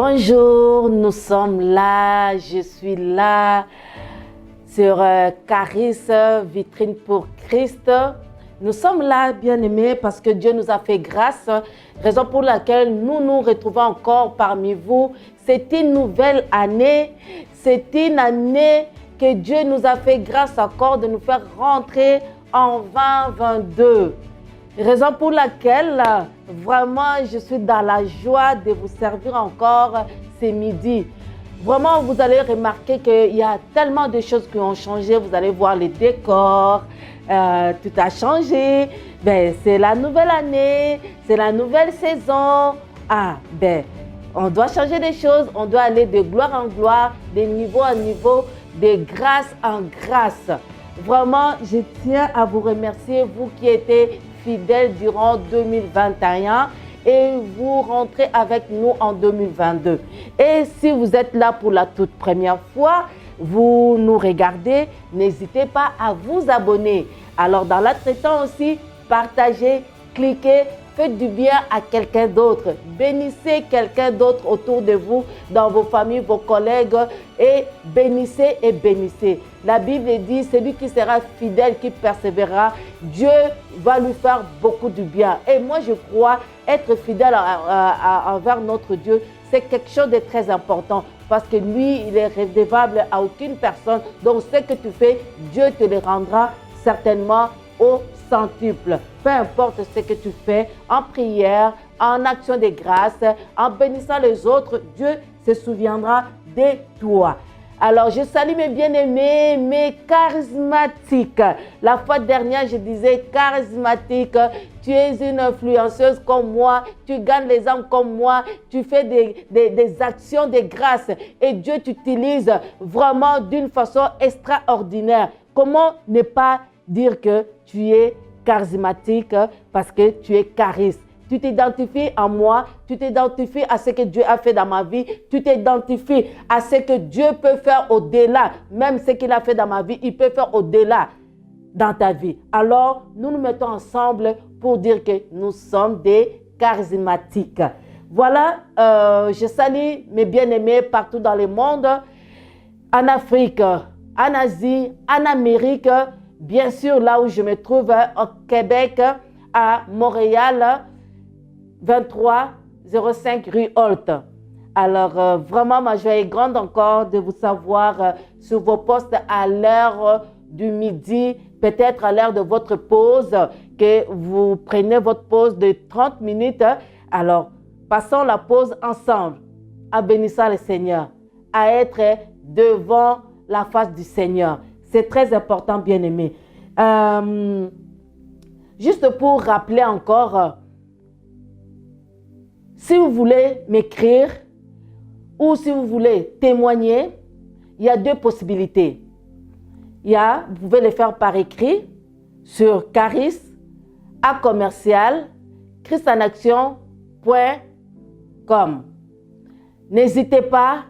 Bonjour, nous sommes là, je suis là sur Caris, vitrine pour Christ. Nous sommes là, bien-aimés, parce que Dieu nous a fait grâce, raison pour laquelle nous nous retrouvons encore parmi vous. C'est une nouvelle année, c'est une année que Dieu nous a fait grâce encore de nous faire rentrer en 2022. Raison pour laquelle, vraiment, je suis dans la joie de vous servir encore ce midi. Vraiment, vous allez remarquer qu'il y a tellement de choses qui ont changé. Vous allez voir les décors, tout a changé. Ben, c'est la nouvelle année, c'est la nouvelle saison. On doit changer des choses, on doit aller de gloire en gloire, de niveau en niveau, de grâce en grâce. Vraiment, je tiens à vous remercier, vous qui étiez fidèles durant 2021 et vous rentrez avec nous en 2022. Et si vous êtes là pour la toute première fois, vous nous regardez, n'hésitez pas à vous abonner. Alors dans l'entretemps aussi, partagez, cliquez, faites du bien à quelqu'un d'autre. Bénissez quelqu'un d'autre autour de vous, dans vos familles, vos collègues, et bénissez et bénissez. La Bible dit, celui qui sera fidèle, qui persévérera, Dieu va lui faire beaucoup de bien. Et moi, je crois être fidèle envers notre Dieu, c'est quelque chose de très important. Parce que lui, il est redevable à aucune personne. Donc, ce que tu fais, Dieu te le rendra certainement au centuple. Peu importe ce que tu fais, en prière, en action de grâce, en bénissant les autres, Dieu se souviendra de toi. Alors, je salue mes bien-aimés, mes charismatiques. La fois dernière, je disais charismatique. Tu es une influenceuse comme moi. Tu gagnes les âmes comme moi. Tu fais des actions de grâce. Et Dieu t'utilise vraiment d'une façon extraordinaire. Comment ne pas dire que tu es charismatique parce que tu es charisme? Tu t'identifies à moi, tu t'identifies à ce que Dieu a fait dans ma vie, tu t'identifies à ce que Dieu peut faire au-delà. Même ce qu'il a fait dans ma vie, il peut faire au-delà dans ta vie. Alors, nous nous mettons ensemble pour dire que nous sommes des charismatiques. Voilà, je salue mes bien-aimés partout dans le monde, en Afrique, en Asie, en Amérique, bien sûr là où je me trouve, au Québec, à Montréal, 2305 rue Holt. Alors, vraiment, ma joie est grande encore de vous savoir sur vos postes à l'heure du midi, peut-être à l'heure de votre pause, que vous prenez votre pause de 30 minutes. Alors, passons la pause ensemble, en bénissant le Seigneur, à être devant la face du Seigneur. C'est très important, bien-aimé. Juste pour rappeler encore, si vous voulez m'écrire ou si vous voulez témoigner, il y a deux possibilités. Vous pouvez le faire par écrit sur caris@christanaction.com. N'hésitez pas,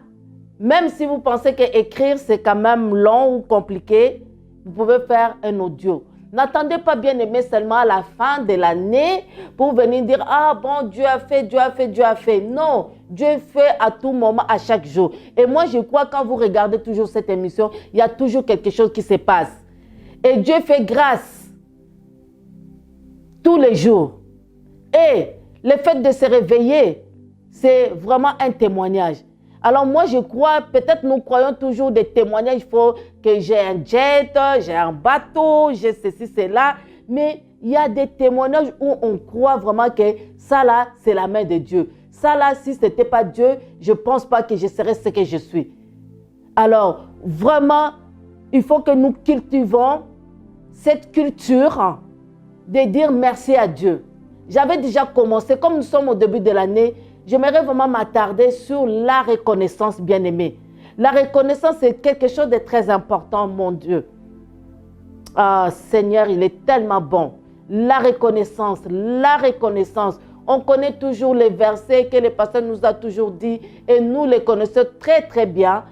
même si vous pensez qu'écrire c'est quand même long ou compliqué, vous pouvez faire un audio. N'attendez pas, bien aimé, seulement à la fin de l'année pour venir dire « Ah bon, Dieu a fait, Dieu a fait, Dieu a fait ». Non, Dieu fait à tout moment, à chaque jour. Et moi, je crois quand vous regardez toujours cette émission, il y a toujours quelque chose qui se passe. Et Dieu fait grâce tous les jours. Et le fait de se réveiller, c'est vraiment un témoignage. Alors moi, je crois, peut-être nous croyons toujours des témoignages, il faut que j'ai un jet, j'ai un bateau, j'ai ceci, cela. Mais il y a des témoignages où on croit vraiment que ça là, c'est la main de Dieu. Ça là, si ce n'était pas Dieu, je ne pense pas que je serais ce que je suis. Alors, vraiment, il faut que nous cultivons cette culture de dire merci à Dieu. J'avais déjà commencé, comme nous sommes au début de l'année, j'aimerais vraiment m'attarder sur la reconnaissance, bien-aimée. La reconnaissance, c'est quelque chose de très important, mon Dieu. Ah, Seigneur, il est tellement bon. La reconnaissance, la reconnaissance. On connaît toujours les versets que le pasteur nous a toujours dit et nous les connaissons très, très bien,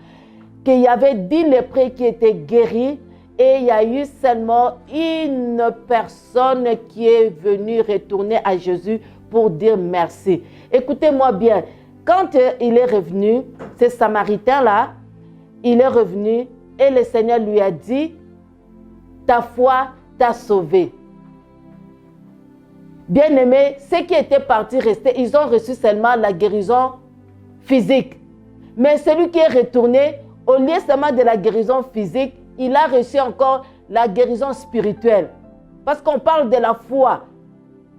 qu'il y avait 10 lépreux qui étaient guéris et il y a eu seulement une personne qui est venue retourner à Jésus pour dire merci. Écoutez-moi bien, quand il est revenu, ce Samaritain-là, il est revenu et le Seigneur lui a dit, ta foi t'a sauvé. Bien-aimés, ceux qui étaient partis rester, ils ont reçu seulement la guérison physique. Mais celui qui est retourné, au lieu seulement de la guérison physique, il a reçu encore la guérison spirituelle. Parce qu'on parle de la foi.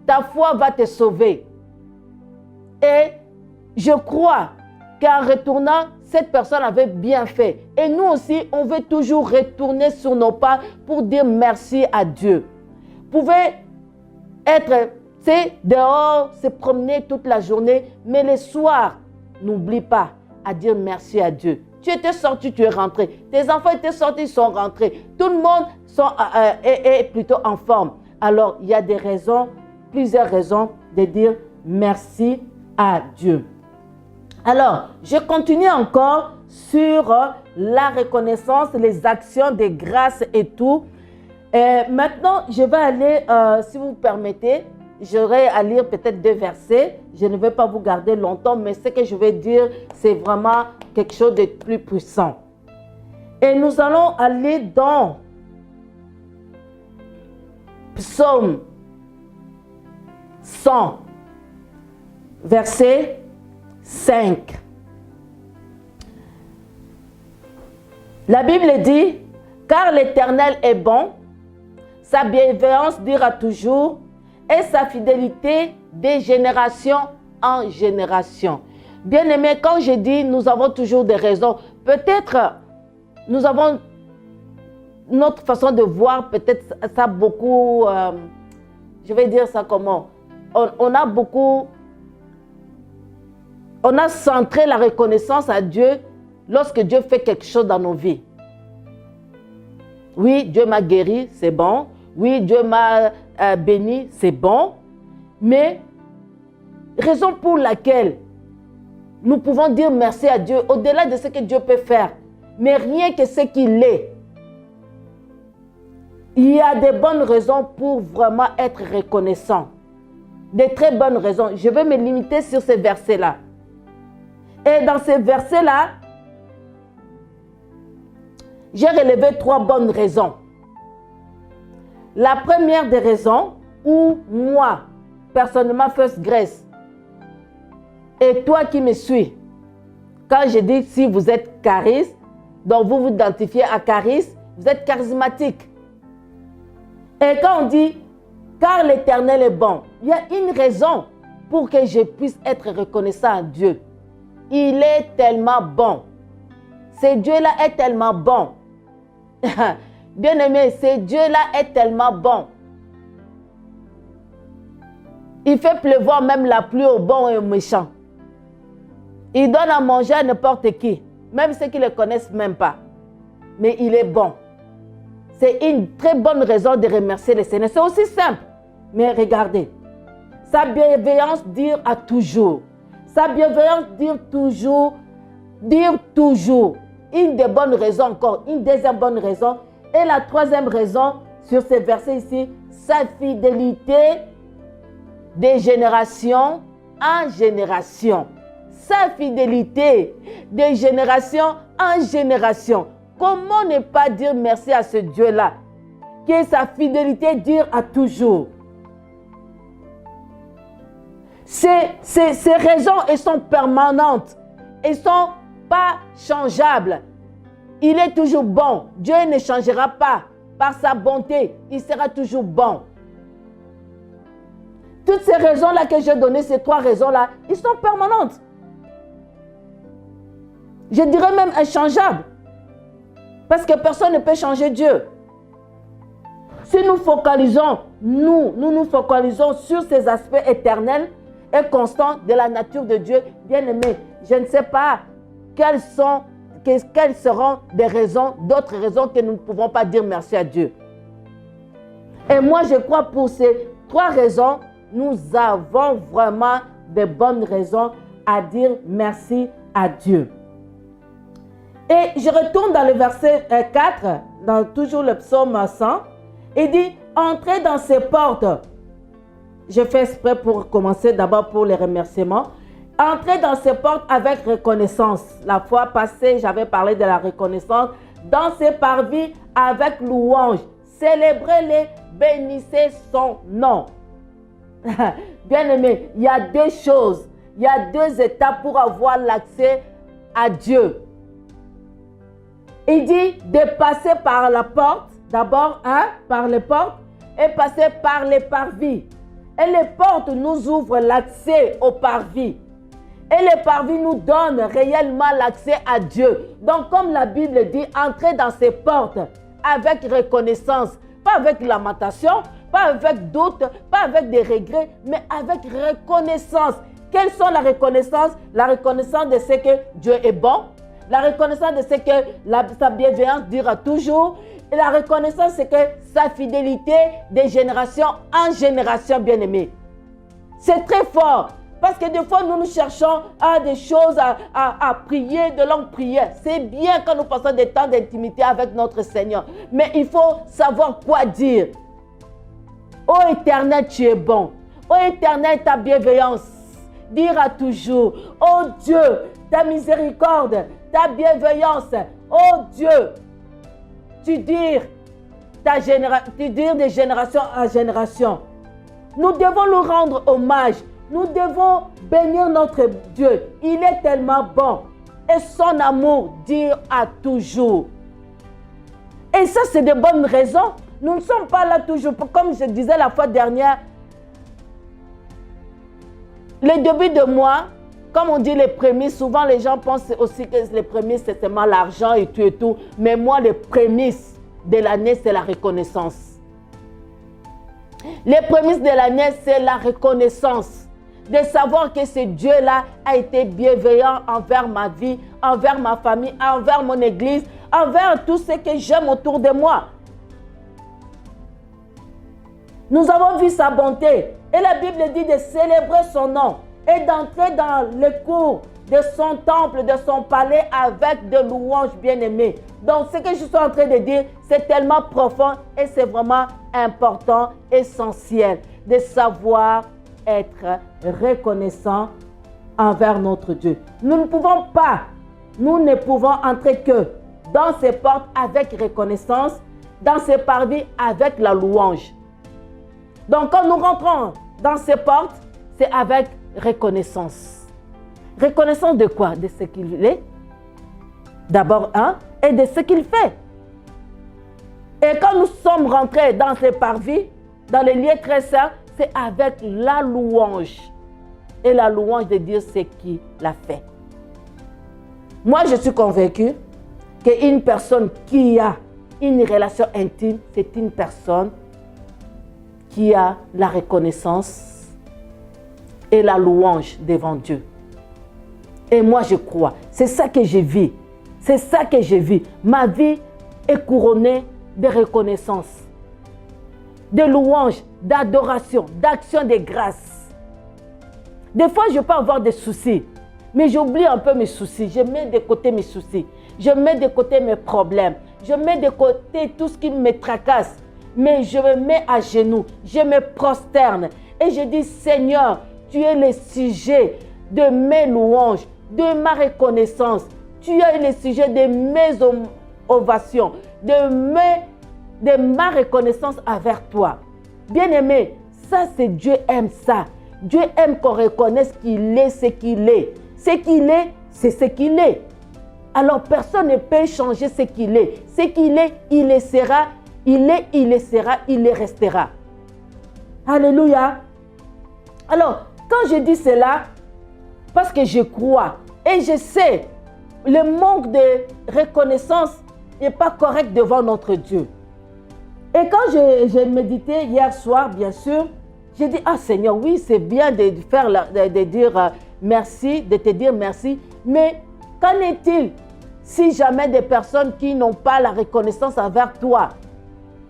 Ta foi va te sauver. Et je crois qu'en retournant, cette personne avait bien fait. Et nous aussi, on veut toujours retourner sur nos pas pour dire merci à Dieu. Vous pouvez être, dehors, se promener toute la journée, mais le soir, n'oublie pas à dire merci à Dieu. Tu étais sorti, tu es rentré. Tes enfants étaient sortis, ils sont rentrés. Tout le monde est plutôt en forme. Alors, il y a des raisons, plusieurs raisons de dire merci à Dieu. Alors, je continue encore sur la reconnaissance, les actions de grâce et tout. Maintenant, je vais aller, si vous permettez, j'aurai à lire peut-être 2 versets. Je ne vais pas vous garder longtemps, mais ce que je vais dire, c'est vraiment quelque chose de plus puissant. Et nous allons aller dans Psaume 100, verset 5. La Bible dit, car l'Éternel est bon, sa bienveillance dura toujours, et sa fidélité de génération en génération. Bien-aimés, quand je dis nous avons toujours des raisons, peut-être nous avons notre façon de voir, peut-être ça beaucoup, je vais dire ça comment, on a centré la reconnaissance à Dieu lorsque Dieu fait quelque chose dans nos vies. Oui, Dieu m'a guéri, c'est bon. Oui, Dieu m'a béni, c'est bon. Mais raison pour laquelle nous pouvons dire merci à Dieu, au-delà de ce que Dieu peut faire, mais rien que ce qu'il est. Il y a des bonnes raisons pour vraiment être reconnaissant. Des très bonnes raisons. Je vais me limiter sur ces versets-là. Et dans ces versets-là, j'ai relevé 3 bonnes raisons. La première des raisons, où moi, personnellement, First Grace, et toi qui me suis, quand je dis si vous êtes charisme, donc vous vous identifiez à charisme, vous êtes charismatique. Et quand on dit, car l'Éternel est bon, il y a une raison pour que je puisse être reconnaissant à Dieu. Il est tellement bon. Ce Dieu-là est tellement bon. Bien-aimé, ce Dieu-là est tellement bon. Il fait pleuvoir même la pluie aux bons et aux méchants. Il donne à manger à n'importe qui, même ceux qui ne le connaissent même pas. Mais il est bon. C'est une très bonne raison de remercier le Seigneur. C'est aussi simple. Mais regardez, sa bienveillance dure à toujours. Sa bienveillance dure toujours. Une des bonnes raisons encore, une deuxième bonne raison. Et la troisième raison, sur ces versets ici, sa fidélité de génération en génération. Sa fidélité de génération en génération. Comment ne pas dire merci à ce Dieu-là, que sa fidélité dure à toujours. Ces raisons, elles sont permanentes. Elles ne sont pas changeables. Il est toujours bon. Dieu ne changera pas. Par sa bonté, il sera toujours bon. Toutes ces raisons-là que j'ai données, ces 3 raisons-là, elles sont permanentes. Je dirais même inchangeables. Parce que personne ne peut changer Dieu. Si nous focalisons, nous focalisons sur ces aspects éternels et constants de la nature de Dieu, bien aimé, je ne sais pas quelles seront des raisons, d'autres raisons que nous ne pouvons pas dire merci à Dieu. Et moi, je crois pour ces 3 raisons, nous avons vraiment de bonnes raisons à dire merci à Dieu. Et je retourne dans le verset 4, dans toujours le psaume 100. Il dit, entrez dans ces portes. Je fais exprès pour commencer d'abord pour les remerciements. Entrez dans ces portes avec reconnaissance. La fois passée, j'avais parlé de la reconnaissance. Dans ces parvis avec louange. Célébrez-les, bénissez son nom. Bien-aimé, il y a deux choses. Il y a deux étapes pour avoir l'accès à Dieu. Il dit de passer par la porte. D'abord, par les portes et passer par les parvis. Et les portes nous ouvrent l'accès aux parvis. Et les parvis nous donnent réellement l'accès à Dieu. Donc, comme la Bible dit, entrez dans ces portes avec reconnaissance. Pas avec lamentation, pas avec doute, pas avec des regrets, mais avec reconnaissance. Quelles sont la reconnaissance? La reconnaissance de ce que Dieu est bon. La reconnaissance de ce que sa bienveillance dura toujours. Et la reconnaissance, c'est que sa fidélité de génération en génération, bien-aimé. C'est très fort. Parce que des fois, nous cherchons à des choses à prier, de longues prières. C'est bien quand nous passons des temps d'intimité avec notre Seigneur. Mais il faut savoir quoi dire. Ô Éternel, tu es bon. Ô Éternel, ta bienveillance dira toujours. Ô Dieu, ta miséricorde, ta bienveillance. Ô Dieu, tu dis de génération en génération. Nous devons nous rendre hommage. Nous devons bénir notre Dieu. Il est tellement bon. Et son amour dure à toujours. Et ça, c'est de bonnes raisons. Nous ne sommes pas là toujours. Comme je disais la fois dernière, le début de mois, comme on dit les prémices, souvent les gens pensent aussi que les prémices, c'est seulement l'argent et tout. Mais moi, les prémices de l'année, c'est la reconnaissance. Les prémices de l'année, c'est la reconnaissance. De savoir que ce Dieu-là a été bienveillant envers ma vie, envers ma famille, envers mon église, envers tout ce que j'aime autour de moi. Nous avons vu sa bonté. Et la Bible dit de célébrer son nom et d'entrer dans le cours de son temple, de son palais avec de louanges bien-aimées. Donc, ce que je suis en train de dire, c'est tellement profond et c'est vraiment important, essentiel de savoir être reconnaissant envers notre Dieu. Nous ne pouvons entrer que dans ces portes avec reconnaissance, dans ces parvis avec la louange. Donc, quand nous rentrons dans ces portes, c'est avec reconnaissance. Reconnaissance de quoi? De ce qu'il est, d'abord et de ce qu'il fait. Et quand nous sommes rentrés dans ces parvis, dans les lieux très saints, c'est avec la louange. Et la louange de Dieu, c'est qui l'a fait. Moi, je suis convaincue qu'une personne qui a une relation intime, c'est une personne qui a la reconnaissance et la louange devant Dieu. Et moi, je crois. C'est ça que je vis. C'est ça que je vis. Ma vie est couronnée de reconnaissance, de louange, d'adoration, d'action de grâce. Des fois, je peux avoir des soucis, mais j'oublie un peu mes soucis. Je mets de côté mes soucis. Je mets de côté mes problèmes. Je mets de côté tout ce qui me tracasse. Mais je me mets à genoux. Je me prosterne. Et je dis, Seigneur, tu es le sujet de mes louanges, de ma reconnaissance. Tu es le sujet de mes ovations, de ma reconnaissance envers toi. Bien-aimé, ça c'est Dieu aime ça. Dieu aime qu'on reconnaisse qu'il est ce qu'il est. Ce qu'il est, c'est ce qu'il est. Alors personne ne peut changer ce qu'il est. Ce qu'il est, il le sera. Il est, il le sera, il le restera. Alléluia. Alors, quand je dis cela, parce que je crois et je sais, le manque de reconnaissance n'est pas correct devant notre Dieu. Et quand j'ai médité hier soir, bien sûr, j'ai dit, ah Seigneur, oui, c'est bien de dire merci, de te dire merci, mais qu'en est-il si jamais des personnes qui n'ont pas la reconnaissance envers toi?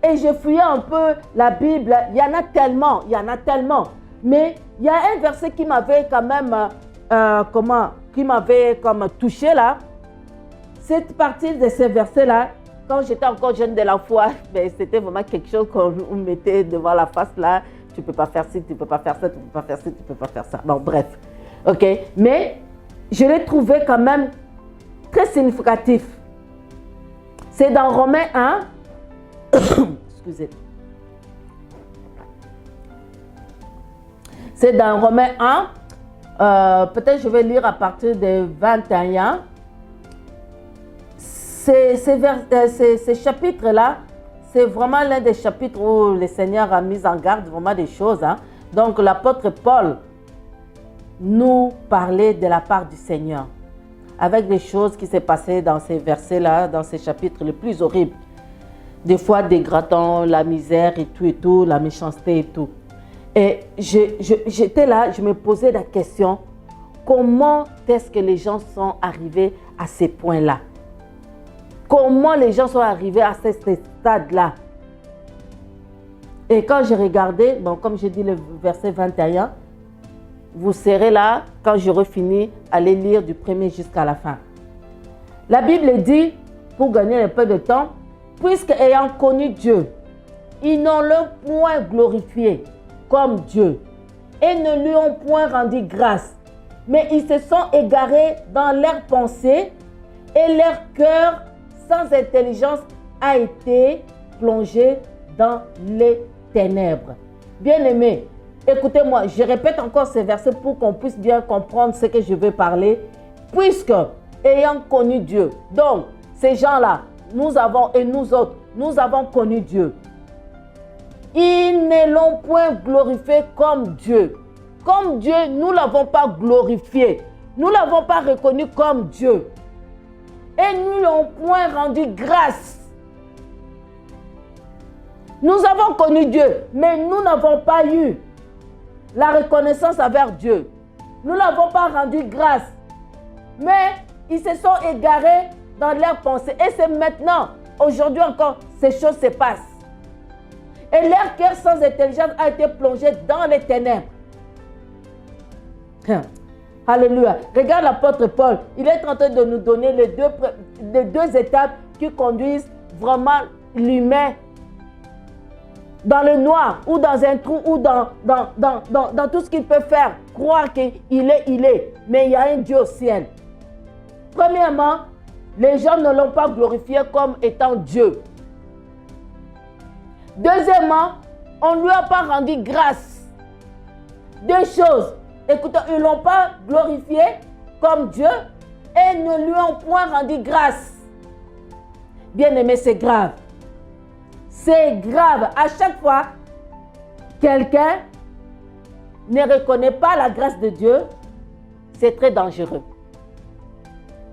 Et je fouillais un peu la Bible, il y en a tellement, mais il y a un verset qui m'avait quand même, touché là. Cette partie de ce verset-là, quand j'étais encore jeune de la foi, ben, c'était vraiment quelque chose qu'on mettait devant la face là. Tu ne peux pas faire ci, tu ne peux pas faire ça, tu ne peux pas faire ci, tu ne peux pas faire ça. Bon, bref. Ok, mais je l'ai trouvé quand même très significatif. C'est dans Romains 1. Excusez. C'est dans Romains 1. Peut-être je vais lire à partir de 21. Ces chapitres-là, c'est vraiment l'un des chapitres où le Seigneur a mis en garde vraiment des choses. Donc l'apôtre Paul nous parlait de la part du Seigneur, avec des choses qui s'est passées dans ces versets-là, dans ces chapitres les plus horribles. Des fois dégradant, la misère et tout, la méchanceté et tout. Et j'étais là, je me posais la question, comment est-ce que les gens sont arrivés à ces points-là? Comment les gens sont arrivés à ce stade-là? Et quand j'ai regardé, bon, comme j'ai dit le verset 21, vous serez là quand j'aurai fini à les lire du premier jusqu'à la fin. La Bible dit, pour gagner un peu de temps, puisque ayant connu Dieu, ils n'ont le point glorifié comme Dieu et ne lui ont point rendu grâce, mais ils se sont égarés dans leurs pensées et leur cœur sans intelligence a été plongé dans les ténèbres. Bien-aimés, écoutez-moi, je répète encore ces versets pour qu'on puisse bien comprendre ce que je veux parler. Puisque, ayant connu Dieu, donc ces gens-là, nous avons, et nous autres, nous avons connu Dieu. Ils ne l'ont point glorifié comme Dieu. Comme Dieu, nous ne l'avons pas glorifié. Nous ne l'avons pas reconnu comme Dieu. Et nous ne l'avons point rendu grâce. Nous avons connu Dieu, mais nous n'avons pas eu la reconnaissance envers Dieu. Nous ne l'avons pas rendu grâce. Mais ils se sont égarés dans leurs pensées. Et c'est maintenant, aujourd'hui encore, ces choses se passent. Et leur cœur sans intelligence a été plongé dans les ténèbres. Alléluia. Regarde l'apôtre Paul. Il est en train de nous donner les deux étapes qui conduisent vraiment l'humain dans le noir ou dans un trou ou dans tout ce qu'il peut faire. Croire qu'il est. Mais il y a un Dieu au ciel. Premièrement, les gens ne l'ont pas glorifié comme étant Dieu. Deuxièmement, on ne lui a pas rendu grâce. Deux choses. Écoutez, ils ne l'ont pas glorifié comme Dieu et ne lui ont point rendu grâce. Bien-aimé, c'est grave. C'est grave. À chaque fois, quelqu'un ne reconnaît pas la grâce de Dieu, c'est très dangereux.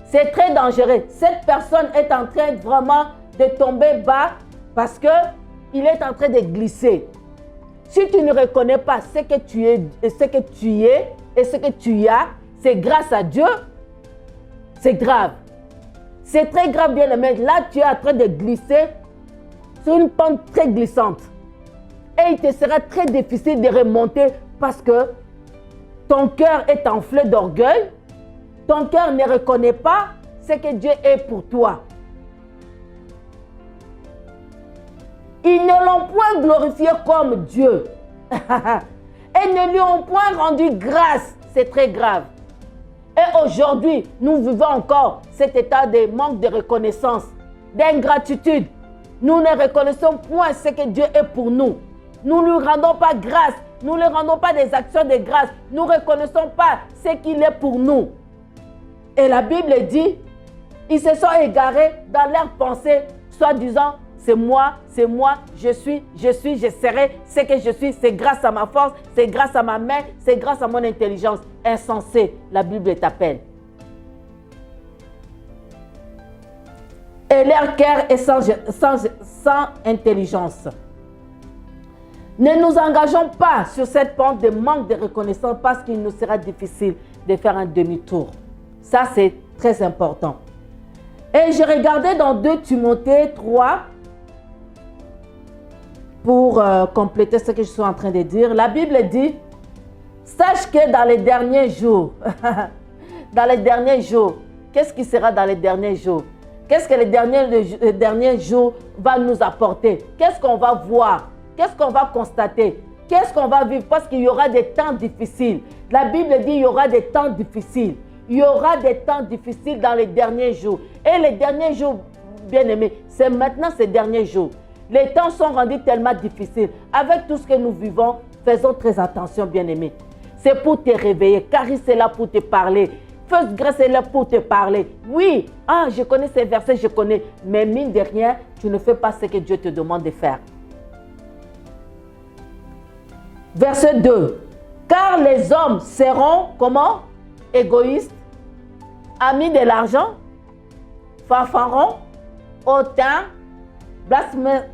C'est très dangereux. Cette personne est en train vraiment de tomber bas parce qu'il est en train de glisser. Si tu ne reconnais pas ce que tu es et ce que tu as, c'est grâce à Dieu, c'est grave. C'est très grave, bien aimé. Là, tu es en train de glisser sur une pente très glissante. Et il te sera très difficile de remonter parce que ton cœur est enflé d'orgueil. Ton cœur ne reconnaît pas ce que Dieu est pour toi. Ils ne l'ont point glorifié comme Dieu. Et ne lui ont point rendu grâce. C'est très grave. Et aujourd'hui, nous vivons encore cet état de manque de reconnaissance, d'ingratitude. Nous ne reconnaissons point ce que Dieu est pour nous. Nous ne lui rendons pas grâce. Nous ne rendons pas des actions de grâce. Nous ne reconnaissons pas ce qu'il est pour nous. Et la Bible dit, ils se sont égarés dans leurs pensées, soi-disant, c'est moi, je suis, je serai, ce que je suis, c'est grâce à ma force, c'est grâce à ma main, c'est grâce à mon intelligence. Insensé, la Bible t'appelle. Et leur cœur est sans intelligence. Ne nous engageons pas sur cette pente de manque de reconnaissance parce qu'il nous sera difficile de faire un demi-tour. Ça, c'est très important. Et je regardais dans 2 Timothée 3 pour compléter ce que je suis en train de dire. La Bible dit, sache que dans les derniers jours, qu'est-ce qui sera dans les derniers jours? Qu'est-ce que les derniers jours va nous apporter? Qu'est-ce qu'on va voir? Qu'est-ce qu'on va constater? Qu'est-ce qu'on va vivre? Parce qu'il y aura des temps difficiles. La Bible dit qu'il y aura des temps difficiles. Il y aura des temps difficiles dans les derniers jours. Et les derniers jours, bien-aimés, c'est maintenant ces derniers jours. Les temps sont rendus tellement difficiles. Avec tout ce que nous vivons, faisons très attention, bien-aimés. C'est pour te réveiller. Caris est là pour te parler. First Grace est là pour te parler. Oui, je connais ces versets, je connais. Mais mine de rien, tu ne fais pas ce que Dieu te demande de faire. Verset 2. Car les hommes seront, comment? Égoïstes, amis de l'argent, fanfarons, hautains,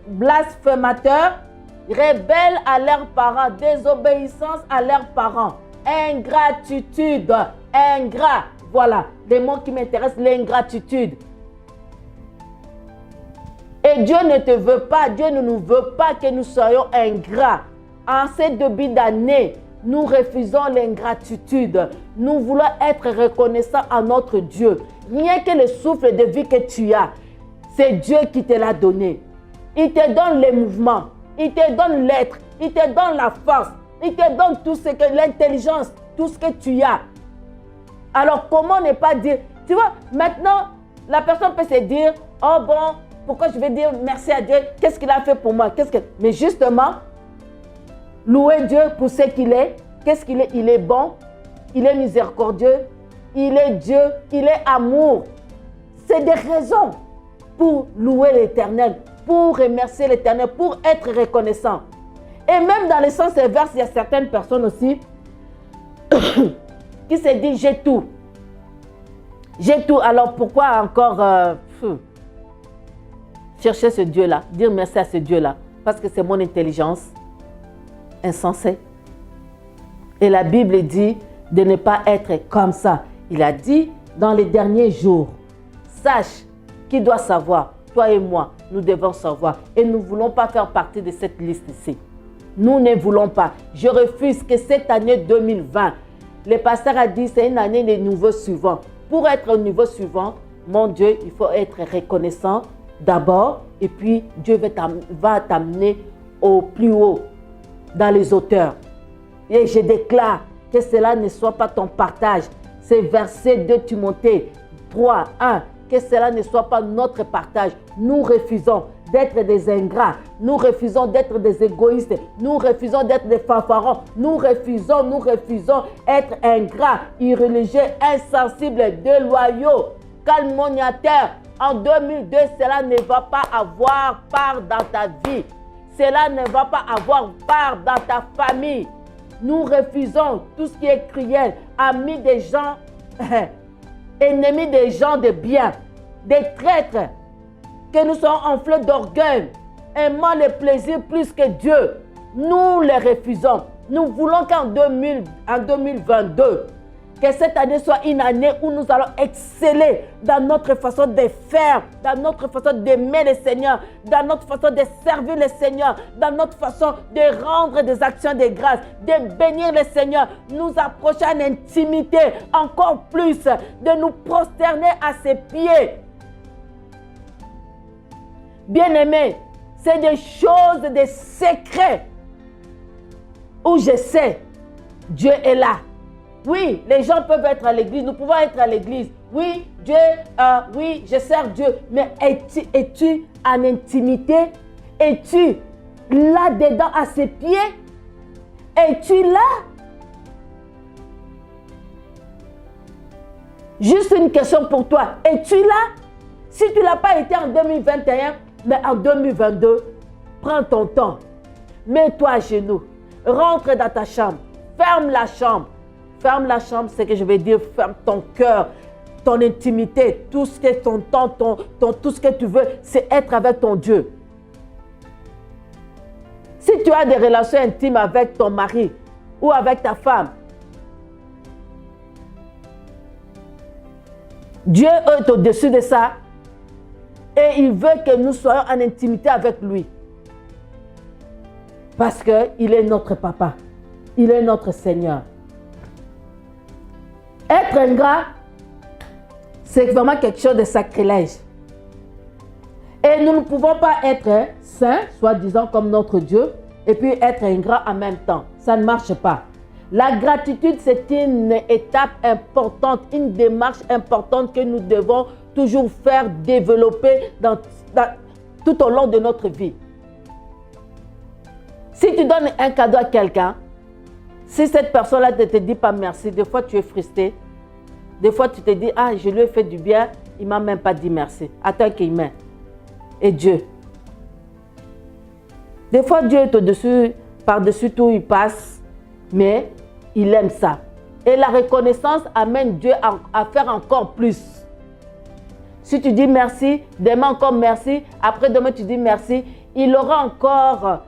blasphémateurs, rebelles à leurs parents, désobéissance à leurs parents, ingratitude, ingrat. Voilà, les mots qui m'intéressent, l'ingratitude. Et Dieu ne te veut pas, Dieu ne nous veut pas que nous soyons ingrats. En ces début d'année, nous refusons l'ingratitude. Nous voulons être reconnaissants à notre Dieu. Rien que le souffle de vie que tu as, c'est Dieu qui te l'a donné. Il te donne les mouvements, il te donne l'être, il te donne la force, il te donne tout ce que l'intelligence, tout ce que tu as. Alors comment ne pas dire, tu vois, maintenant, la personne peut se dire, oh bon, pourquoi je vais dire merci à Dieu, qu'est-ce qu'il a fait pour moi, mais justement, louer Dieu pour ce qu'il est. Qu'est-ce qu'il est? Il est bon, il est miséricordieux, il est Dieu, il est amour. C'est des raisons pour louer l'Éternel, pour remercier l'Éternel, pour être reconnaissant. Et même dans le sens inverse, il y a certaines personnes aussi qui se disent j'ai tout. J'ai tout, alors pourquoi encore chercher ce Dieu-là, dire merci à ce Dieu-là? Parce que c'est mon intelligence. Insensé. Et la Bible dit de ne pas être comme ça. Il a dit dans les derniers jours, sache qui doit savoir, toi et moi, nous devons savoir. Et nous ne voulons pas faire partie de cette liste ici. Nous ne voulons pas. Je refuse que cette année 2020, le pasteur a dit c'est une année de niveau suivant. Pour être au niveau suivant, mon Dieu, il faut être reconnaissant d'abord et puis Dieu va t'amener au plus haut. Dans les auteurs. Et je déclare que cela ne soit pas ton partage. C'est verset 2 Timothée 3, 1. Que cela ne soit pas notre partage. Nous refusons d'être des ingrats. Nous refusons d'être des égoïstes. Nous refusons d'être des fanfarons. Nous refusons être ingrats, irreligieux, insensibles, déloyaux, calomniateurs. En 2002, cela ne va pas avoir part dans ta vie. Cela ne va pas avoir part dans ta famille. Nous refusons tout ce qui est cruel, amis des gens, ennemis des gens de bien, des traîtres, que nous soyons enflés d'orgueil, aimant le plaisir plus que Dieu. Nous les refusons. Nous voulons qu'en 2022, que cette année soit une année où nous allons exceller dans notre façon de faire, dans notre façon d'aimer le Seigneur, dans notre façon de servir le Seigneur, dans notre façon de rendre des actions de grâce, de bénir le Seigneur, nous approcher en intimité encore plus, de nous prosterner à ses pieds. Bien-aimés, c'est des choses, des secrets où je sais, Dieu est là. Oui, les gens peuvent être à l'église, nous pouvons être à l'église. Oui, oui, je sers Dieu. Mais es-tu en intimité? Es-tu là-dedans à ses pieds? Es-tu là? Juste une question pour toi. Es-tu là? Si tu ne l'as pas été en 2021, mais en 2022, prends ton temps. Mets-toi à genoux. Rentre dans ta chambre. Ferme la chambre. Ferme la chambre, c'est que je vais dire, ferme ton cœur, ton intimité, tout ce que ton temps, tout ce que tu veux, c'est être avec ton Dieu. Si tu as des relations intimes avec ton mari ou avec ta femme, Dieu est au-dessus de ça et il veut que nous soyons en intimité avec lui. Parce qu'il est notre papa, il est notre Seigneur. Être ingrat, c'est vraiment quelque chose de sacrilège. Et nous ne pouvons pas être saints, soi-disant comme notre Dieu, et puis être ingrat en même temps. Ça ne marche pas. La gratitude, c'est une étape importante, une démarche importante que nous devons toujours faire développer tout au long de notre vie. Si tu donnes un cadeau à quelqu'un, si cette personne-là ne te dit pas merci, des fois tu es frustré. Des fois tu te dis, ah, je lui ai fait du bien, il ne m'a même pas dit merci. Attends qu'il m'aime. Et Dieu. Des fois Dieu est au-dessus, par-dessus tout, il passe, mais il aime ça. Et la reconnaissance amène Dieu à faire encore plus. Si tu dis merci, demain encore merci, après-demain tu dis merci, il aura encore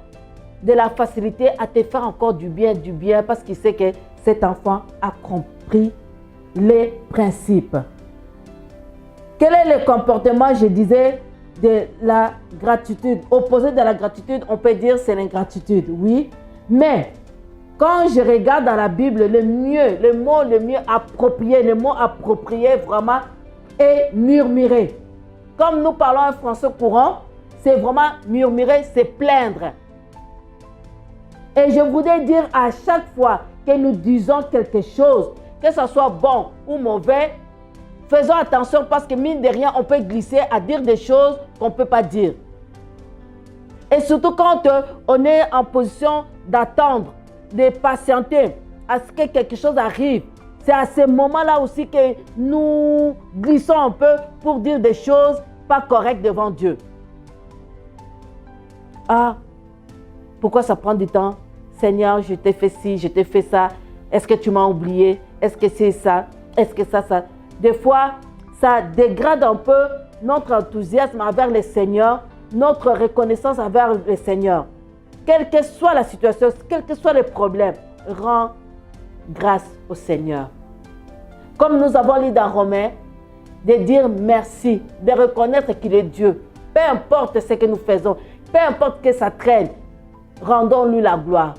de la facilité à te faire encore du bien, parce qu'il sait que cet enfant a compris les principes. Quel est le comportement, je disais, de la gratitude? Opposé de la gratitude, on peut dire c'est l'ingratitude, oui. Mais quand je regarde dans la Bible, le mot le mieux approprié vraiment est murmurer. Comme nous parlons un français courant, c'est vraiment murmurer, c'est plaindre. Et je voudrais dire à chaque fois que nous disons quelque chose, que ce soit bon ou mauvais, faisons attention parce que mine de rien, on peut glisser à dire des choses qu'on ne peut pas dire. Et surtout quand on est en position d'attendre, de patienter à ce que quelque chose arrive. C'est à ce moment-là aussi que nous glissons un peu pour dire des choses pas correctes devant Dieu. Ah, pourquoi ça prend du temps? Seigneur, je t'ai fait ci, je t'ai fait ça. Est-ce que tu m'as oublié? Est-ce que c'est ça? Est-ce que ça? Des fois, ça dégrade un peu notre enthousiasme envers le Seigneur, notre reconnaissance envers le Seigneur. Quelle que soit la situation, quel que soit le problème, rends grâce au Seigneur. Comme nous avons lu dans Romains, de dire merci, de reconnaître qu'il est Dieu. Peu importe ce que nous faisons, peu importe que ça traîne, rendons-lui la gloire.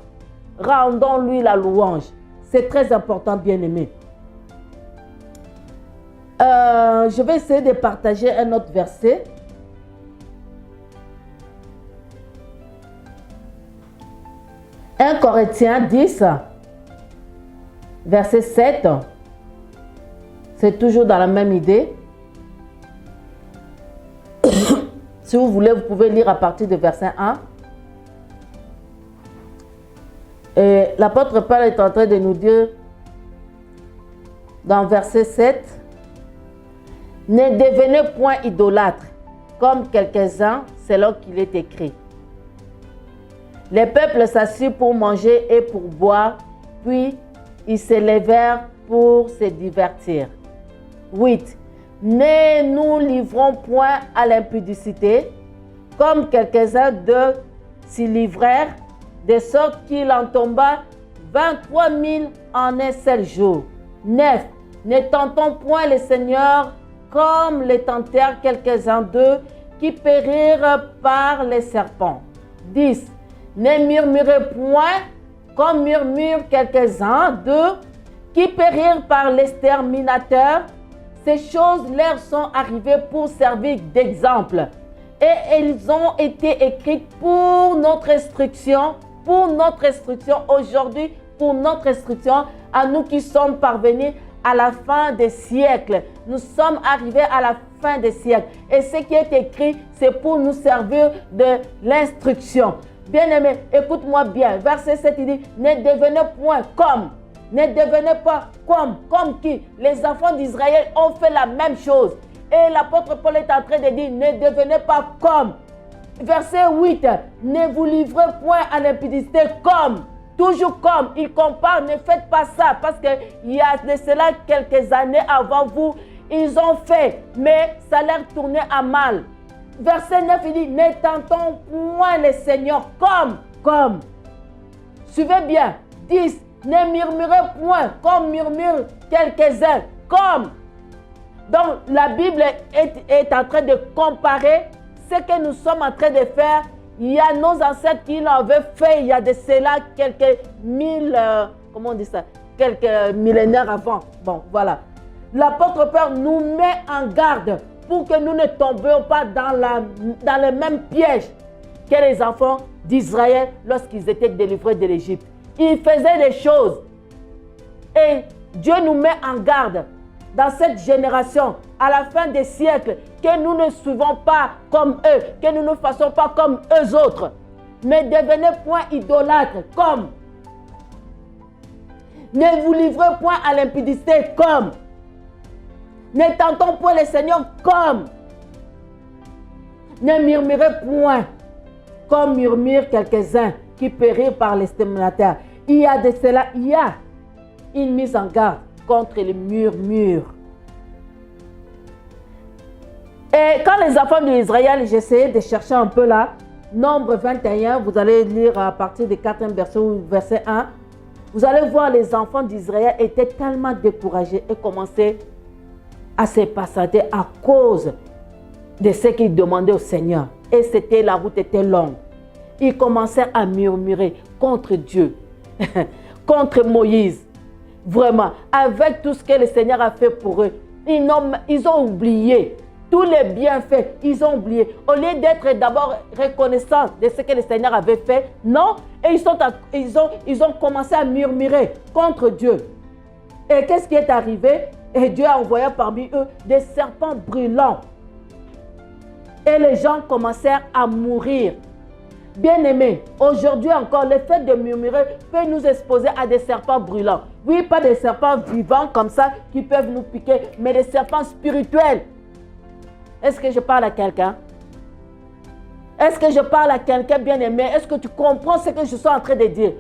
Rendons-lui la louange. C'est très important, bien-aimé. Je vais essayer de partager un autre verset. « 1 Corinthiens 10, verset 7. C'est toujours dans la même idée. Si vous voulez, vous pouvez lire à partir du verset 1. Et l'apôtre Paul est en train de nous dire dans verset 7, « Ne devenez point idolâtres, comme quelques-uns, selon qu'il est écrit. Les peuples s'assirent pour manger et pour boire, puis ils se levèrent pour se divertir. » 8. « Ne nous livrons point à l'impudicité, comme quelques-uns d'eux s'y livrèrent, de sorte qu'il en tomba 23 000 en un seul jour. 9. Ne tentons point le Seigneur comme les tentèrent quelques-uns d'eux qui périrent par les serpents. 10. Ne murmurez point comme murmurent quelques-uns d'eux qui périrent par l'exterminateur. Ces choses leur sont arrivées pour servir d'exemple. Et elles ont été écrites pour notre instruction aujourd'hui, pour notre instruction à nous qui sommes parvenus à la fin des siècles. Nous sommes arrivés à la fin des siècles. Et ce qui est écrit, c'est pour nous servir de l'instruction. Bien-aimé, écoute-moi bien. Verset 7, il dit, ne devenez point comme. Ne devenez pas comme qui? Les enfants d'Israël ont fait la même chose. Et l'apôtre Paul est en train de dire, ne devenez pas comme. Verset 8, ne vous livrez point à l'impudicité comme. Toujours comme. Il compare, ne faites pas ça. Parce qu'il y a de cela quelques années avant vous, ils ont fait, mais ça leur tournait à mal. Verset 9, il dit, ne tentons point le Seigneur comme. Suivez bien. 10, ne murmurez point comme murmurent quelques-uns, comme. Donc, la Bible est en train de comparer ce que nous sommes en train de faire. Il y a nos ancêtres qui l'avaient fait il y a de cela quelques quelques millénaires avant. Bon, voilà. L'apôtre Paul nous met en garde pour que nous ne tombions pas dans le même piège que les enfants d'Israël lorsqu'ils étaient délivrés de l'Égypte. Ils faisaient des choses. Et Dieu nous met en garde dans cette génération, à la fin des siècles, que nous ne suivons pas comme eux, que nous ne fassons pas comme eux autres, mais devenez point idolâtres comme. Ne vous livrez point à l'impudicité comme. Ne tentons point le Seigneur comme. Ne murmurez point comme murmurent quelques-uns qui périrent par l'exterminateur. Il y a de cela, il y a une mise en garde contre les murmures. Et quand les enfants d'Israël, j'essayais de chercher un peu là, Nombre 21, vous allez lire à partir du 4e verset ou verset 1, vous allez voir les enfants d'Israël étaient tellement découragés et commençaient à se passader à cause de ce qu'ils demandaient au Seigneur. Et la route était longue. Ils commençaient à murmurer contre Dieu, contre Moïse. Vraiment, avec tout ce que le Seigneur a fait pour eux, ils ont oublié tous les bienfaits, ils ont oublié. Au lieu d'être d'abord reconnaissants de ce que le Seigneur avait fait, non, et ils ont commencé à murmurer contre Dieu. Et qu'est-ce qui est arrivé? Et Dieu a envoyé parmi eux des serpents brûlants. Et les gens commencèrent à mourir. Bien-aimés, aujourd'hui encore, le fait de murmurer peut nous exposer à des serpents brûlants. Oui, pas des serpents vivants comme ça qui peuvent nous piquer, mais des serpents spirituels. Est-ce que je parle à quelqu'un? Est-ce que je parle à quelqu'un, bien-aimé? Est-ce que tu comprends ce que je suis en train de dire?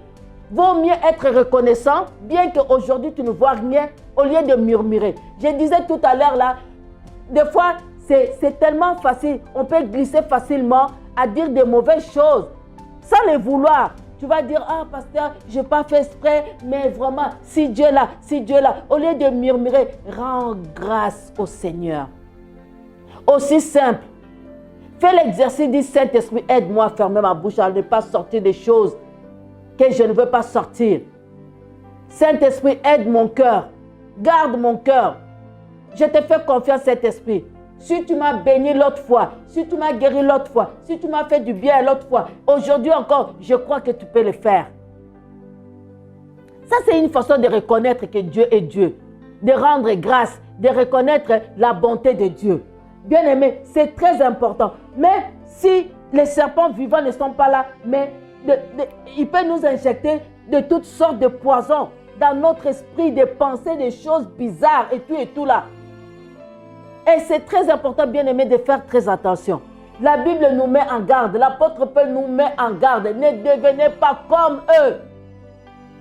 Vaut mieux être reconnaissant, bien qu'aujourd'hui tu ne vois rien, au lieu de murmurer. Je disais tout à l'heure là, des fois c'est tellement facile, on peut glisser facilement à dire de mauvaises choses, sans les vouloir. Tu vas dire, ah pasteur, je n'ai pas fait exprès, mais vraiment, si Dieu là, au lieu de murmurer, rends grâce au Seigneur. Aussi simple, fais l'exercice, dis Saint-Esprit, aide-moi à fermer ma bouche, à ne pas sortir des choses que je ne veux pas sortir. Saint-Esprit, aide mon cœur, garde mon cœur. Je te fais confiance, Saint-Esprit. Si tu m'as béni l'autre fois, si tu m'as guéri l'autre fois, si tu m'as fait du bien l'autre fois, aujourd'hui encore, je crois que tu peux le faire. Ça, c'est une façon de reconnaître que Dieu est Dieu, de rendre grâce, de reconnaître la bonté de Dieu. Bien-aimé, c'est très important. Mais si les serpents vivants ne sont pas là, mais il peut nous injecter de toutes sortes de poisons dans notre esprit, des pensées, des choses bizarres et tout là. Et c'est très important, bien-aimé, de faire très attention. La Bible nous met en garde, l'apôtre Paul nous met en garde. Ne devenez pas comme eux.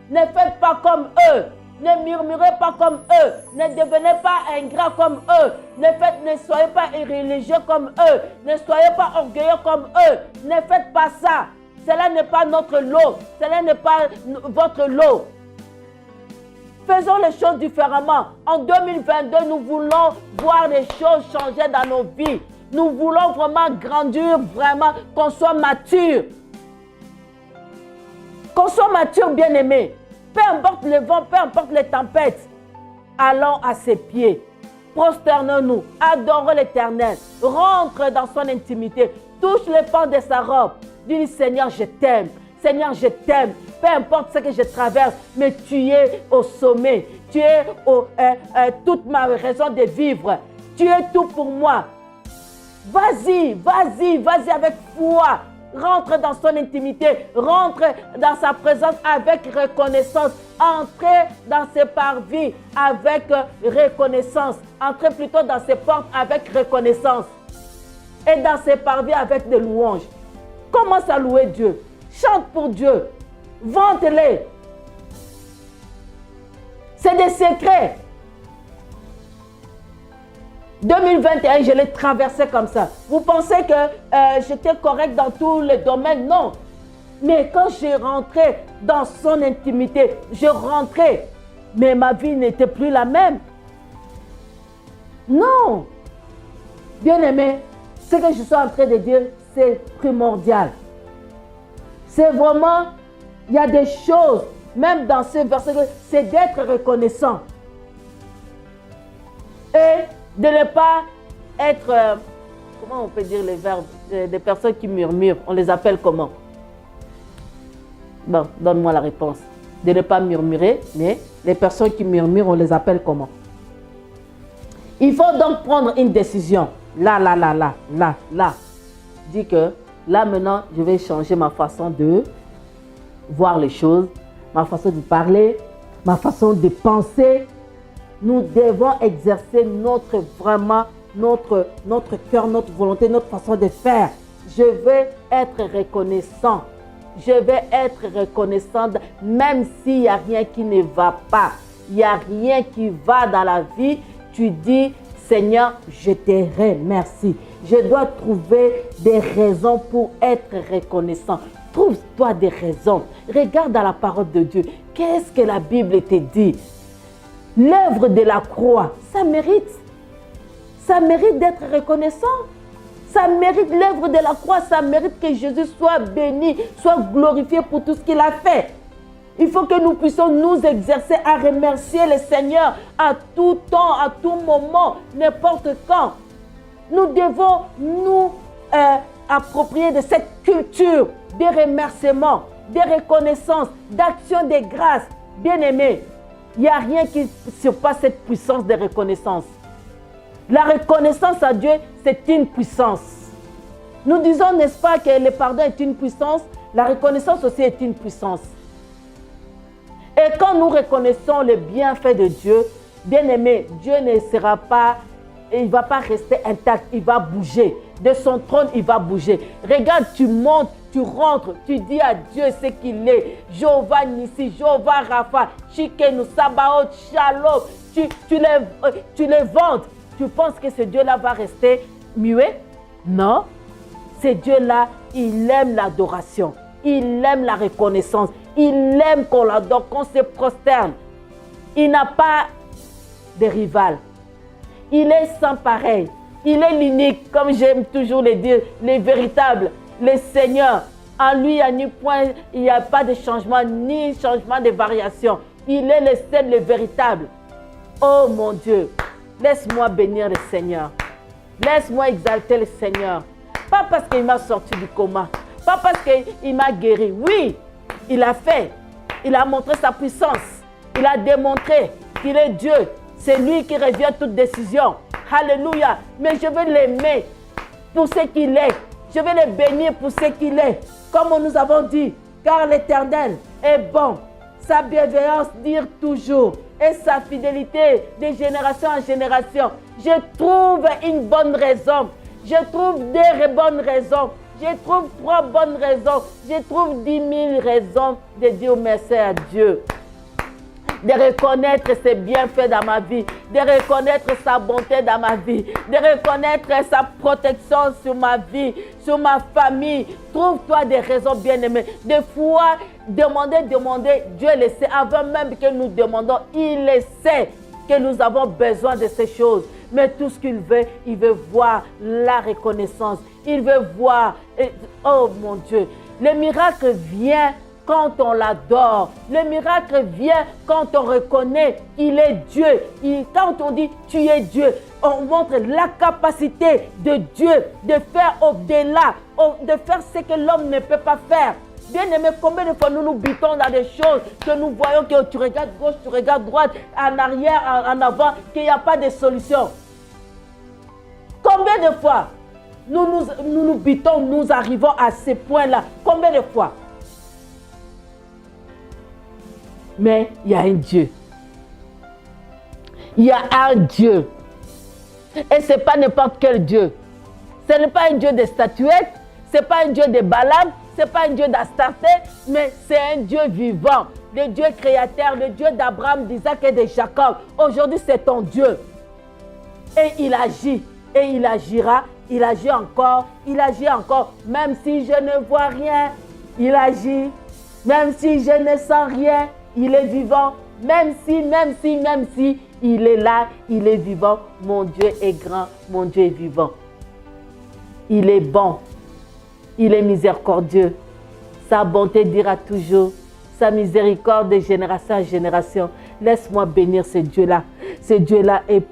Ne faites pas comme eux. Ne murmurez pas comme eux. Ne devenez pas ingrats comme eux. Ne soyez pas irréligieux comme eux. Ne soyez pas orgueilleux comme eux. Ne faites pas ça. Cela n'est pas notre lot. Cela n'est pas votre lot. Faisons les choses différemment. En 2022, nous voulons voir les choses changer dans nos vies. Nous voulons vraiment grandir, vraiment qu'on soit mature. Qu'on soit mature, bien-aimé. Peu importe le vent, peu importe les tempêtes, allons à ses pieds. Prosternons-nous, adorons l'Éternel. Rentre dans son intimité. Touche les pans de sa robe. Dis, Seigneur, je t'aime. Seigneur, je t'aime. Peu importe ce que je traverse, mais tu es au sommet. Tu es toute ma raison de vivre. Tu es tout pour moi. Vas-y, vas-y, vas-y avec foi. Rentre dans son intimité. Rentre dans sa présence avec reconnaissance. Entrez dans ses parvis avec reconnaissance. Entrez plutôt dans ses portes avec reconnaissance. Et dans ses parvis avec des louanges. Commence à louer Dieu. Chante pour Dieu. Vante-les. C'est des secrets. 2021, je l'ai traversé comme ça. Vous pensez que j'étais correct dans tous les domaines? Non. Mais quand je rentrais dans son intimité, je rentrais. Mais ma vie n'était plus la même. Non. Bien-aimé, ce que je suis en train de dire, c'est primordial. C'est vraiment, il y a des choses, même dans ce verset, c'est d'être reconnaissant. Et de ne pas être, comment on peut dire les verbes, des personnes qui murmurent, on les appelle comment? Bon, donne-moi la réponse. De ne pas murmurer, mais les personnes qui murmurent, on les appelle comment? Il faut donc prendre une décision. Là. Dis que là maintenant, je vais changer ma façon de voir les choses, ma façon de parler, ma façon de penser. Nous devons exercer notre cœur, notre volonté, notre façon de faire. Je vais être reconnaissant. Je vais être reconnaissante même s'il n'y a rien qui ne va pas. Il n'y a rien qui va dans la vie. Tu dis, Seigneur, je te remercie. Je dois trouver des raisons pour être reconnaissant. Trouve-toi des raisons. Regarde dans la parole de Dieu. Qu'est-ce que la Bible te dit? L'œuvre de la croix, ça mérite. Ça mérite d'être reconnaissant. Ça mérite l'œuvre de la croix. Ça mérite que Jésus soit béni, soit glorifié pour tout ce qu'il a fait. Il faut que nous puissions nous exercer à remercier le Seigneur à tout temps, à tout moment, n'importe quand. Nous devons nous approprier de cette culture des remerciements, des reconnaissances, d'action de grâce. Bien-aimés, il n'y a rien qui surpasse cette puissance de reconnaissance. La reconnaissance à Dieu, c'est une puissance. Nous disons, n'est-ce pas, que le pardon est une puissance? La reconnaissance aussi est une puissance. Et quand nous reconnaissons le bienfait de Dieu, bien-aimé, Dieu ne sera pas, il ne va pas rester intact, il va bouger. De son trône, il va bouger. Regarde, tu montes, tu rentres, tu dis à Dieu ce qu'il est. Jéhovah Nissi, Jéhovah Rapha, Shikenu, Sabaoth, Shalom. Tu les vantes. Tu penses que ce Dieu-là va rester muet? Non. Ce Dieu-là, il aime l'adoration. Il aime la reconnaissance. Il aime qu'on l'adore, qu'on se prosterne. Il n'a pas de rival. Il est sans pareil. Il est l'unique, comme j'aime toujours le dire, le véritable, le Seigneur. En lui, il n'y a pas de changement, ni changement de variation. Il est le seul, le véritable. Oh mon Dieu, laisse-moi bénir le Seigneur. Laisse-moi exalter le Seigneur. Pas parce qu'il m'a sorti du coma. Pas parce qu'il m'a guéri. Oui, il a fait. Il a montré sa puissance. Il a démontré qu'il est Dieu. C'est lui qui revient à toute décision. Alléluia. Mais je veux l'aimer pour ce qu'il est. Je vais le bénir pour ce qu'il est. Comme nous avons dit, car l'Éternel est bon. Sa bienveillance dure toujours. Et sa fidélité de génération en génération. Je trouve une bonne raison. Je trouve deux bonnes raisons. Je trouve 3 bonnes raisons. Je trouve 10 000 raisons de dire merci à Dieu. De reconnaître ses bienfaits dans ma vie. De reconnaître sa bonté dans ma vie. De reconnaître sa protection sur ma vie, sur ma famille. Trouve-toi des raisons bien-aimées. Des fois, demander, Dieu le sait. Avant même que nous demandons, il le sait que nous avons besoin de ces choses. Mais tout ce qu'il veut, il veut voir la reconnaissance. Il veut voir, oh mon Dieu, le miracle vient quand on l'adore. Le miracle vient quand on reconnaît qu'il est Dieu. Quand on dit tu es Dieu, on montre la capacité de Dieu de faire au-delà, de faire ce que l'homme ne peut pas faire. Bien aimé, combien de fois nous nous butons dans des choses que nous voyons que tu regardes gauche, tu regardes droite, en arrière, en avant, qu'il n'y a pas de solution. Combien de fois nous butons, nous arrivons à ce point-là? Combien de fois? Mais il y a un Dieu. Il y a un Dieu. Et ce n'est pas n'importe quel Dieu. Ce n'est pas un Dieu de statuettes, ce n'est pas un Dieu de Balaam, ce n'est pas un Dieu d'Astarté, mais c'est un Dieu vivant, le Dieu créateur, le Dieu d'Abraham, d'Isaac et de Jacob. Aujourd'hui, c'est ton Dieu. Et il agit, et il agira, il agit encore, même si je ne vois rien, il agit, même si je ne sens rien, il est vivant, même si, il est là, il est vivant. Mon Dieu est grand, mon Dieu est vivant. Il est bon, il est miséricordieux. Sa bonté dira toujours, sa miséricorde de génération en génération. Laisse-moi bénir ce Dieu-là. Ce Dieu-là est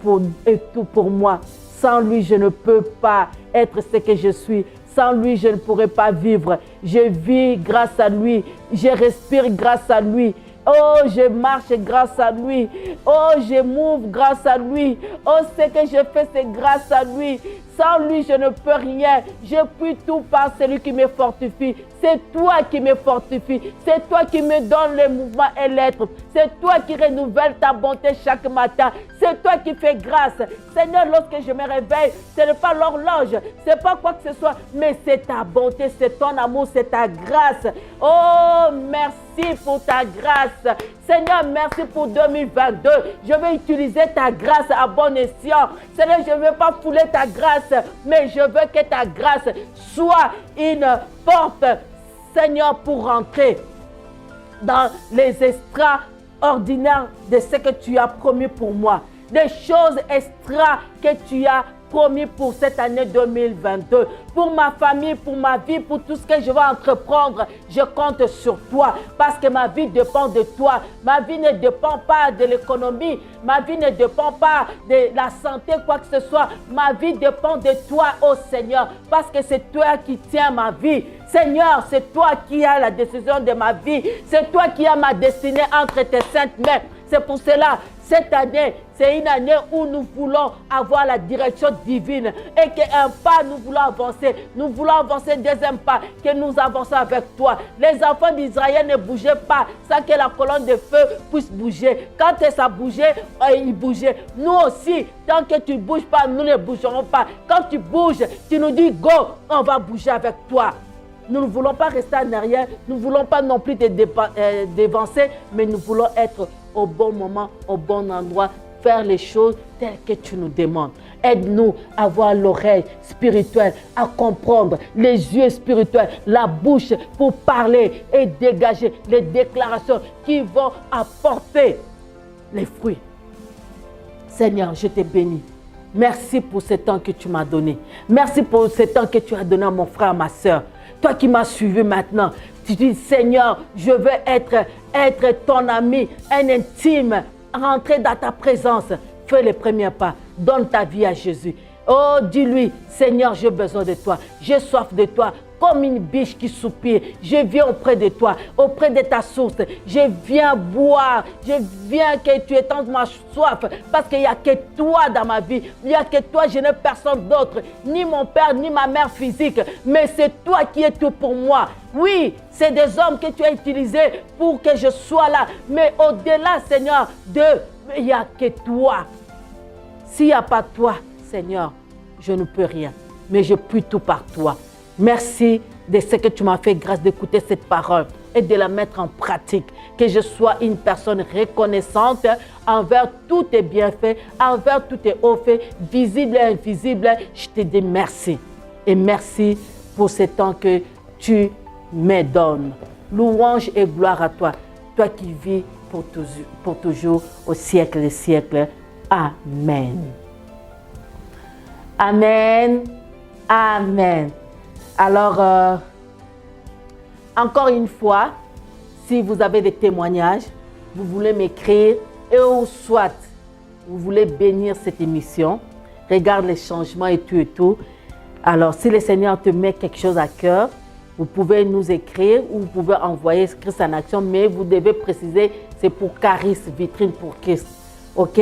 tout pour moi. Sans lui, je ne peux pas être ce que je suis. Sans lui, je ne pourrais pas vivre. Je vis grâce à lui. Je respire grâce à lui. Oh, je marche grâce à lui. Oh, je m'ouvre grâce à lui. Oh, ce que je fais, c'est grâce à lui. Sans lui, je ne peux rien. Je puis tout par celui qui me fortifie. C'est toi qui me fortifie. C'est toi qui me donne le mouvement et l'être. C'est toi qui renouvelle ta bonté chaque matin. C'est toi qui fais grâce. Seigneur, lorsque je me réveille, ce n'est pas l'horloge, ce n'est pas quoi que ce soit, mais c'est ta bonté, c'est ton amour, c'est ta grâce. Oh, merci pour ta grâce. Seigneur, merci pour 2022. Je vais utiliser ta grâce à bon escient. Seigneur, je ne veux pas fouler ta grâce, mais je veux que ta grâce soit une porte, Seigneur, pour rentrer dans les extraordinaires de ce que tu as promis pour moi. Des choses extra que tu as promis pour cette année 2022. Pour ma famille, pour ma vie, pour tout ce que je vais entreprendre, je compte sur toi parce que ma vie dépend de toi. Ma vie ne dépend pas de l'économie. Ma vie ne dépend pas de la santé, quoi que ce soit. Ma vie dépend de toi, oh Seigneur, parce que c'est toi qui tiens ma vie. Seigneur, c'est toi qui as la décision de ma vie. C'est toi qui as ma destinée entre tes saintes mains. C'est pour cela, cette année, c'est une année où nous voulons avoir la direction divine et qu'un pas, nous voulons avancer. Nous voulons avancer, deuxième pas, que nous avançons avec toi. Les enfants d'Israël ne bougeaient pas sans que la colonne de feu puisse bouger. Quand ça bougeait, ils bougeaient. Nous aussi, tant que tu ne bouges pas, nous ne bougerons pas. Quand tu bouges, tu nous dis go, on va bouger avec toi. Nous ne voulons pas rester en arrière, nous ne voulons pas non plus te dévancer, mais nous voulons être au bon moment, au bon endroit, faire les choses telles que tu nous demandes. Aide-nous à avoir l'oreille spirituelle, à comprendre, les yeux spirituels, la bouche pour parler et dégager les déclarations qui vont apporter les fruits. Seigneur, je te bénis. Merci pour ce temps que tu m'as donné. Merci pour ce temps que tu as donné à mon frère, à ma soeur. Toi qui m'as suivi maintenant, tu dis, Seigneur, je veux être ton ami, un intime, rentrer dans ta présence. Fais les premiers pas, donne ta vie à Jésus. Oh, dis-lui, Seigneur, j'ai besoin de toi, j'ai soif de toi, comme une biche qui soupire. Je viens auprès de toi, auprès de ta source. Je viens boire, je viens que tu étendes ma soif, parce qu'il n'y a que toi dans ma vie. Il n'y a que toi, je n'ai personne d'autre, ni mon père, ni ma mère physique, mais c'est toi qui es tout pour moi. Oui, c'est des hommes que tu as utilisés pour que je sois là, mais au-delà, Seigneur, il n'y a que toi. S'il n'y a pas toi, Seigneur, je ne peux rien, mais je puis tout par toi. Merci de ce que tu m'as fait grâce d'écouter cette parole et de la mettre en pratique. Que je sois une personne reconnaissante envers tous tes bienfaits, envers tous tes hauts faits, visibles et invisibles. Je te dis merci. Et merci pour ce temps que tu me donnes. Louange et gloire à toi, toi qui vis pour toujours au siècle des siècles. Amen. Amen. Amen. Alors, encore une fois, si vous avez des témoignages, vous voulez m'écrire et ou soit vous voulez bénir cette émission, regarde les changements et tout. Alors, si le Seigneur te met quelque chose à cœur, vous pouvez nous écrire ou vous pouvez envoyer Christ en action, mais vous devez préciser, c'est pour Caris, vitrine pour Christ. OK?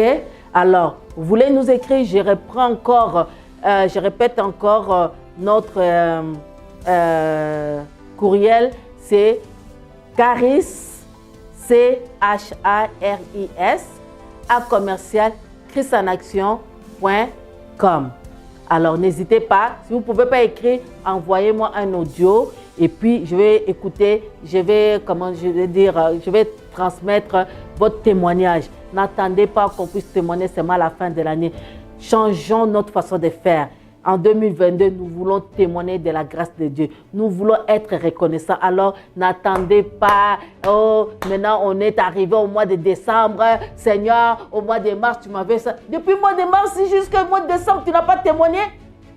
Alors, vous voulez nous écrire, je répète encore notre courriel, c'est Caris, CHARIS, @christenaction.com. Alors, n'hésitez pas, si vous ne pouvez pas écrire, envoyez-moi un audio et puis je vais écouter, je vais transmettre votre témoignage. N'attendez pas qu'on puisse témoigner seulement à la fin de l'année. Changeons notre façon de faire. En 2022, nous voulons témoigner de la grâce de Dieu. Nous voulons être reconnaissants. Alors, n'attendez pas. Oh, maintenant, on est arrivé au mois de décembre. Seigneur, au mois de mars, tu m'avais ça. Depuis le mois de mars jusqu'au mois de décembre, tu n'as pas témoigné?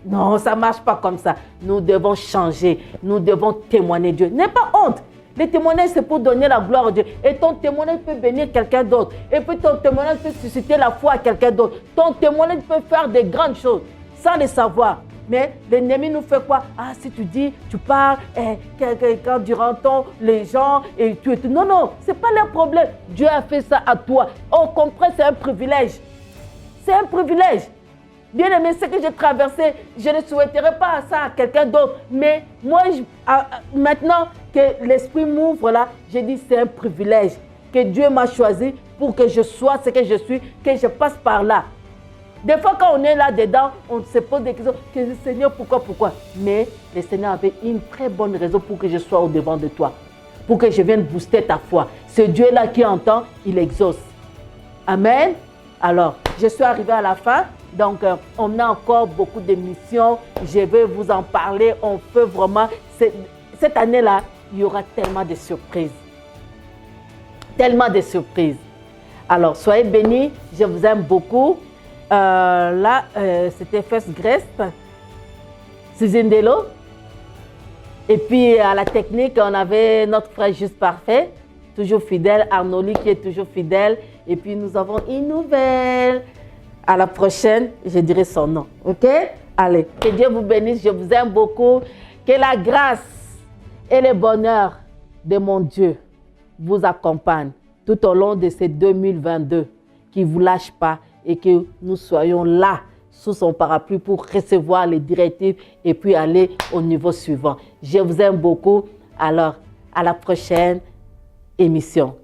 Non, ça ne marche pas comme ça. Nous devons changer. Nous devons témoigner Dieu. N'aie pas honte. Les témoignages, c'est pour donner la gloire à Dieu. Et ton témoignage peut bénir quelqu'un d'autre. Et puis ton témoignage peut susciter la foi à quelqu'un d'autre. Ton témoignage peut faire de grandes choses sans le savoir. Mais l'ennemi nous fait quoi? Ah, si tu dis, tu parles, quand durant temps, les gens, et tu es... Non, non, ce n'est pas leur problème. Dieu a fait ça à toi. On comprend, c'est un privilège. C'est un privilège. Bien aimé, ce que j'ai traversé, je ne souhaiterais pas ça à quelqu'un d'autre. Mais moi, maintenant que l'Esprit m'ouvre là, je dis c'est un privilège que Dieu m'a choisi pour que je sois ce que je suis, que je passe par là. Des fois, quand on est là-dedans, on se pose des questions. Seigneur, pourquoi? Mais le Seigneur avait une très bonne raison pour que je sois au-devant de toi. Pour que je vienne booster ta foi. Ce Dieu-là qui entend, il exauce. Amen. Alors, je suis arrivée à la fin. Donc, on a encore beaucoup d'émissions. Je vais vous en parler. On peut vraiment... Cette année-là, il y aura tellement de surprises. Tellement de surprises. Alors, soyez bénis. Je vous aime beaucoup. Là, c'était First Grace, Suzanne Delo. Et puis, à la technique, on avait notre frère Juste Parfait, toujours fidèle. Arnoli qui est toujours fidèle. Et puis, nous avons une nouvelle. À la prochaine, je dirai son nom. OK? Allez, que Dieu vous bénisse. Je vous aime beaucoup. Que la grâce et le bonheur de mon Dieu vous accompagnent tout au long de ces 2022. Qu'il ne vous lâche pas et que nous soyons là sous son parapluie pour recevoir les directives et puis aller au niveau suivant. Je vous aime beaucoup. Alors, à la prochaine émission.